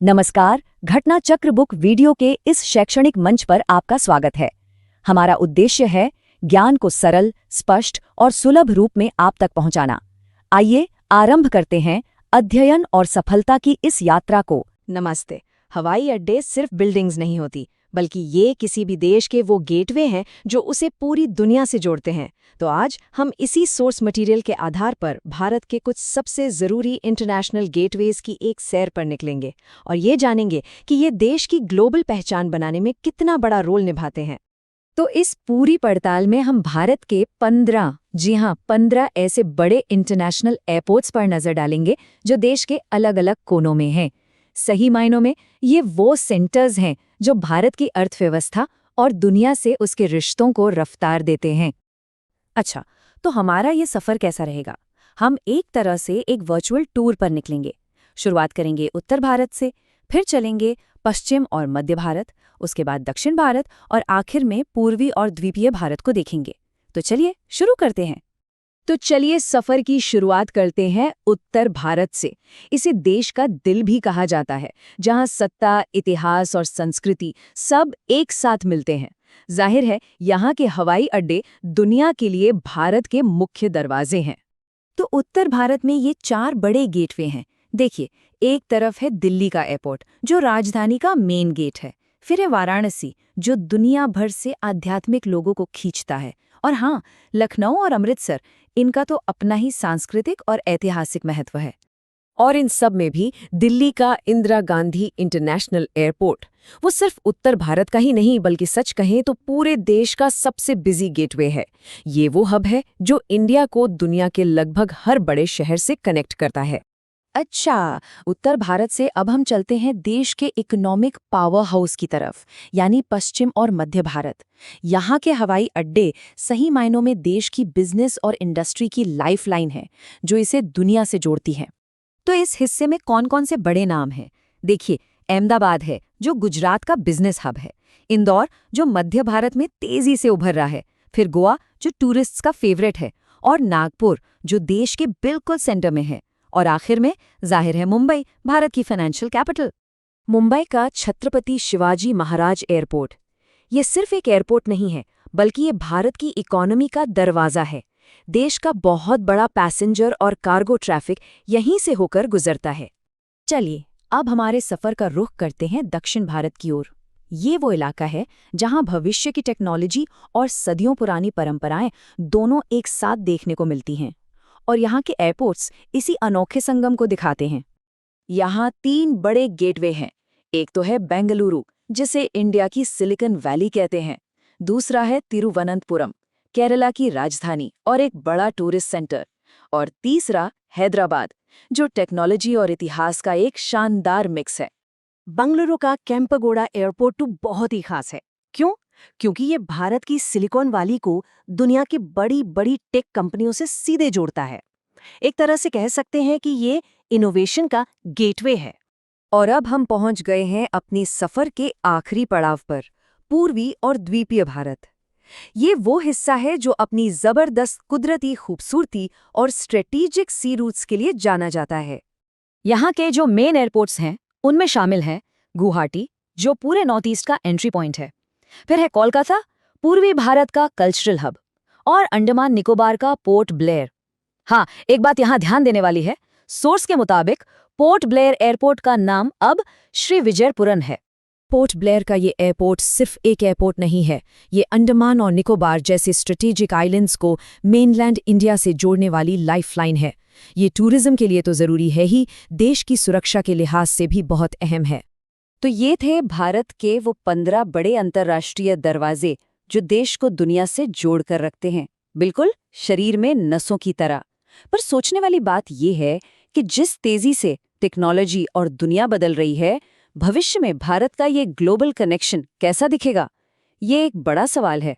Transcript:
नमस्कार, घटना चक्र बुक वीडियो के इस शैक्षणिक मंच पर आपका स्वागत है। हमारा उद्देश्य है ज्ञान को सरल, स्पष्ट और सुलभ रूप में आप तक पहुंचाना। आइए आरंभ करते हैं अध्ययन और सफलता की इस यात्रा को। नमस्ते। हवाई अड्डे सिर्फ बिल्डिंग्स नहीं होती, बल्कि ये किसी भी देश के वो गेटवे हैं जो उसे पूरी दुनिया से जोड़ते हैं। तो आज हम इसी सोर्स मटेरियल के आधार पर भारत के कुछ सबसे ज़रूरी इंटरनेशनल गेटवेज की एक सैर पर निकलेंगे और ये जानेंगे कि ये देश की ग्लोबल पहचान बनाने में कितना बड़ा रोल निभाते हैं। तो इस पूरी पड़ताल में हम भारत के 15 ऐसे बड़े इंटरनेशनल एयरपोर्ट्स पर नजर डालेंगे जो देश के अलग अलग कोनों में हैं। सही मायनों में ये वो सेंटर्स हैं जो भारत की अर्थव्यवस्था और दुनिया से उसके रिश्तों को रफ्तार देते हैं। अच्छा, तो हमारा ये सफ़र कैसा रहेगा? हम एक तरह से एक वर्चुअल टूर पर निकलेंगे। शुरुआत करेंगे उत्तर भारत से, फिर चलेंगे पश्चिम और मध्य भारत, उसके बाद दक्षिण भारत और आखिर में पूर्वी और द्वीपीय भारत को देखेंगे। तो चलिए शुरू करते हैं। तो चलिए सफर की शुरुआत करते हैं उत्तर भारत से। इसे देश का दिल भी कहा जाता है, जहां सत्ता, इतिहास और संस्कृति सब एक साथ मिलते हैं। जाहिर है यहाँ के हवाई अड्डे दुनिया के लिए भारत के मुख्य दरवाजे हैं। तो उत्तर भारत में ये 4 बड़े गेटवे हैं। देखिए, एक तरफ है दिल्ली का एयरपोर्ट, जो राजधानी का मेन गेट है। फिर है वाराणसी, जो दुनिया भर से आध्यात्मिक लोगों को खींचता है। और हाँ, लखनऊ और अमृतसर, इनका तो अपना ही सांस्कृतिक और ऐतिहासिक महत्व है। और इन सब में भी दिल्ली का इंदिरा गांधी इंटरनेशनल एयरपोर्ट, वो सिर्फ उत्तर भारत का ही नहीं बल्कि सच कहें तो पूरे देश का सबसे बिजी गेटवे है। ये वो हब है जो इंडिया को दुनिया के लगभग हर बड़े शहर से कनेक्ट करता है। अच्छा, उत्तर भारत से अब हम चलते हैं देश के इकोनॉमिक पावर हाउस की तरफ, यानी पश्चिम और मध्य भारत। यहाँ के हवाई अड्डे सही मायनों में देश की बिजनेस और इंडस्ट्री की लाइफलाइन है, जो इसे दुनिया से जोड़ती है। तो इस हिस्से में कौन-कौन से बड़े नाम हैं? देखिए, अहमदाबाद है, जो गुजरात का बिजनेस हब है। इंदौर, जो मध्य भारत में तेजी से उभर रहा है। फिर गोवा, जो टूरिस्ट्स का फेवरेट है। और नागपुर, जो देश के बिल्कुल सेंटर में है। और आखिर में जाहिर है मुंबई, भारत की फाइनेंशियल कैपिटल। मुंबई का छत्रपति शिवाजी महाराज एयरपोर्ट, ये सिर्फ एक एयरपोर्ट नहीं है, बल्कि ये भारत की इकोनॉमी का दरवाज़ा है। देश का बहुत बड़ा पैसेंजर और कार्गो ट्रैफिक यहीं से होकर गुजरता है। चलिए, अब हमारे सफ़र का रुख करते हैं दक्षिण भारत की ओर। ये वो इलाका है जहां भविष्य की टेक्नोलॉजी और सदियों पुरानी परंपराएं दोनों एक साथ देखने को मिलती हैं। और यहाँ के एयरपोर्ट्स इसी अनोखे संगम को दिखाते हैं। यहाँ 3 बड़े गेटवे हैं। एक तो है बेंगलुरु, जिसे इंडिया की सिलिकॉन वैली कहते हैं। दूसरा है तिरुवनंतपुरम, केरला की राजधानी और एक बड़ा टूरिस्ट सेंटर। और तीसरा हैदराबाद, जो टेक्नोलॉजी और इतिहास का एक शानदार मिक्स है। बंगलुरु का केम्पेगौड़ा एयरपोर्ट तो बहुत ही खास है। क्यों? क्योंकि ये भारत की सिलिकॉन वैली को दुनिया की बड़ी बड़ी टेक कंपनियों से सीधे जोड़ता है। एक तरह से कह सकते हैं कि ये इनोवेशन का गेटवे है। और अब हम पहुंच गए हैं अपनी सफ़र के आखिरी पड़ाव पर, पूर्वी और द्वीपीय भारत। ये वो हिस्सा है जो अपनी ज़बरदस्त कुदरती खूबसूरती और स्ट्रेटेजिक सी रूट्स के लिए जाना जाता है। यहाँ के जो मेन एयरपोर्ट्स हैं, उनमें शामिल हैं गुवाहाटी, जो पूरे नॉर्थ ईस्ट का एंट्री पॉइंट है। फिर है कोलकाता, पूर्वी भारत का कल्चरल हब। और अंडमान निकोबार का पोर्ट ब्लेयर। हाँ, एक बात यहाँ ध्यान देने वाली है, सोर्स के मुताबिक पोर्ट ब्लेयर एयरपोर्ट का नाम अब श्री विजयपुरम है। पोर्ट ब्लेयर का ये एयरपोर्ट सिर्फ एक एयरपोर्ट नहीं है, ये अंडमान और निकोबार जैसे स्ट्रेटेजिक आइलैंड्स को मेनलैंड इंडिया से जोड़ने वाली लाइफलाइन है। ये टूरिज्म के लिए तो ज़रूरी है ही, देश की सुरक्षा के लिहाज से भी बहुत अहम है। तो ये थे भारत के वो 15 बड़े अंतर्राष्ट्रीय दरवाजे जो देश को दुनिया से जोड़ कर रखते हैं, बिल्कुल शरीर में नसों की तरह। पर सोचने वाली बात ये है कि जिस तेजी से टेक्नोलॉजी और दुनिया बदल रही है, भविष्य में भारत का ये ग्लोबल कनेक्शन कैसा दिखेगा? ये एक बड़ा सवाल है।